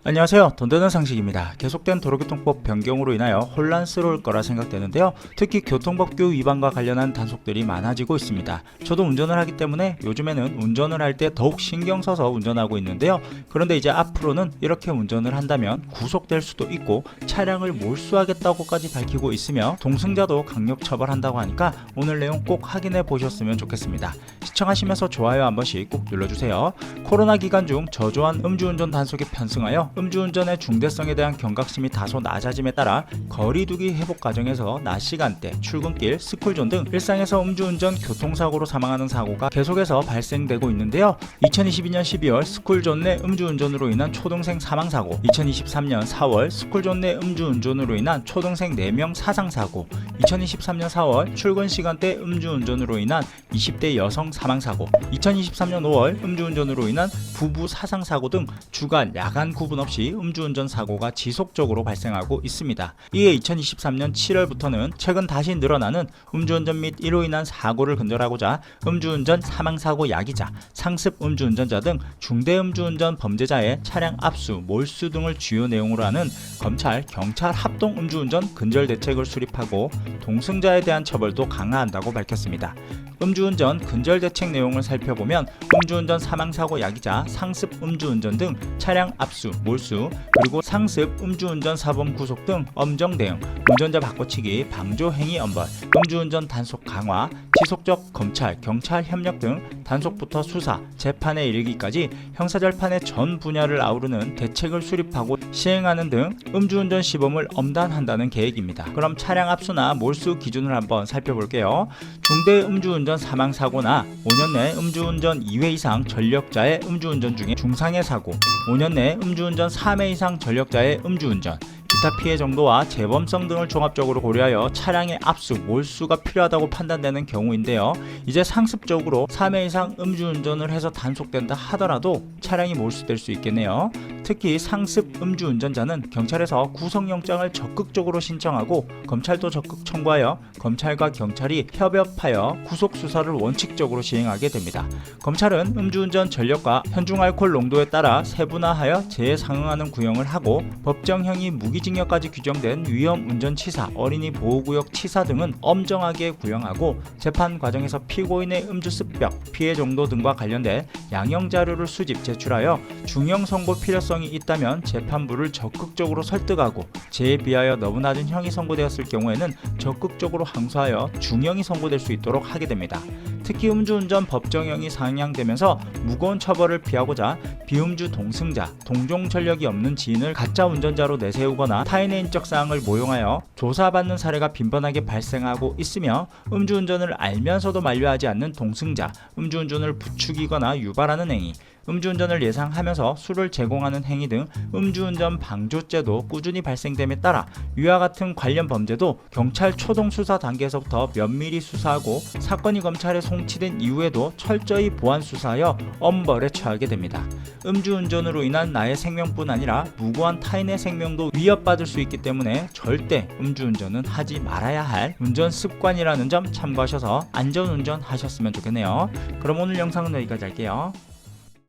안녕하세요. 돈 되는 상식입니다. 계속된 도로교통법 변경으로 인하여 혼란스러울 거라 생각되는데요. 특히 교통법규 위반과 관련한 단속들이 많아지고 있습니다. 저도 운전을 하기 때문에 요즘에는 운전을 할 때 더욱 신경 써서 운전하고 있는데요. 그런데 이제 앞으로는 이렇게 운전을 한다면 구속될 수도 있고 차량을 몰수하겠다고까지 밝히고 있으며 동승자도 강력 처벌한다고 하니까 오늘 내용 꼭 확인해 보셨으면 좋겠습니다. 시청하시면서 좋아요 한 번씩 꼭 눌러주세요. 코로나 기간 중 저조한 음주운전 단속이 편승하여 음주운전의 중대성에 대한 경각심이 다소 낮아짐에 따라 거리두기 회복 과정에서 낮 시간대, 출근길, 스쿨존 등 일상에서 음주운전 교통사고로 사망하는 사고가 계속해서 발생되고 있는데요. 2022년 12월 스쿨존 내 음주운전으로 인한 초등생 사망사고, 2023년 4월 스쿨존 내 음주운전으로 인한 초등생 4명 사상사고, 2023년 4월 출근 시간대 음주운전으로 인한 20대 여성 사망사고, 2023년 5월 음주운전으로 인한 부부 사상사고 등 주간, 야간 구분 없이 음주운전 사고가 지속적으로 발생하고 있습니다. 이에 2023년 7월부터는 최근 다시 늘어나는 음주운전 및 이로 인한 사고를 근절하고자 음주운전 사망사고 야기자, 상습 음주운전자 등 중대 음주운전 범죄자의 차량 압수, 몰수 등을 주요 내용으로 하는 검찰, 경찰 합동 음주운전 근절 대책을 수립하고 동승자에 대한 처벌도 강화한다고 밝혔습니다. 음주운전 근절 대책 내용을 살펴보면 음주운전 사망사고 야기자, 상습 음주운전 등 차량 압수, 몰수, 그리고 상습 음주운전 사범 구속 등 엄정 대응, 운전자 바꿔치기, 방조 행위 엄벌, 음주운전 단속 강화, 지속적 검찰, 경찰 협력 등 단속부터 수사, 재판에 이르기까지 형사재판의 전 분야를 아우르는 대책을 수립하고 시행하는 등 음주운전 시범을 엄단한다는 계획입니다. 그럼 차량 압수나 몰수 기준을 한번 살펴볼게요. 중대 음주운전 사망사고나 5년 내 음주운전 2회 이상 전력자의 음주운전 중에 중상해 사고, 5년 내 음주운전 3회 이상 전력자의 음주운전, 기타 피해 정도와 재범성 등을 종합적으로 고려하여 차량의 압수, 몰수가 필요하다고 판단되는 경우인데요. 이제 상습적으로 3회 이상 음주운전을 해서 단속된다 하더라도 차량이 몰수될 수 있겠네요. 특히 상습 음주운전자는 경찰에서 구속영장을 적극적으로 신청하고 검찰도 적극 청구하여 검찰과 경찰이 협업하여 구속수사를 원칙적으로 시행하게 됩니다. 검찰은 음주운전 전력과 현중 알코올 농도에 따라 세분화하여 재에 상응하는 구형을 하고 법정형이 무기징역까지 규정된 위험운전치사, 어린이 보호구역 치사 등은 엄정하게 구형하고 재판 과정에서 피고인의 음주습벽, 피해 정도 등과 관련된 양형자료를 수집, 제출하여 중형 선고 필요성이 있다면 재판부를 적극적으로 설득하고 재에 비하여 너무 낮은 형이 선고되었을 경우에는 적극적으로 항소하여 중형이 선고될 수 있도록 하게 됩니다. 특히 음주운전 법정형이 상향되면서 무거운 처벌을 피하고자 비음주 동승자, 동종 전력이 없는 지인을 가짜 운전자로 내세우거나 타인의 인적사항을 모용하여 조사받는 사례가 빈번하게 발생하고 있으며 음주운전을 알면서도 만류하지 않는 동승자, 음주운전을 부추기거나 유발하는 행위, 음주운전을 예상하면서 술을 제공하는 행위 등 음주운전 방조죄도 꾸준히 발생됨에 따라 위와 같은 관련 범죄도 경찰 초동 수사 단계에서부터 면밀히 수사하고 사건이 검찰에 송치된 이후에도 철저히 보완 수사하여 엄벌에 처하게 됩니다. 음주운전으로 인한 나의 생명뿐 아니라 무고한 타인의 생명도 위협받을 수 있기 때문에 절대 음주운전은 하지 말아야 할 운전 습관이라는 점 참고하셔서 안전운전 하셨으면 좋겠네요. 그럼 오늘 영상은 여기까지 할게요.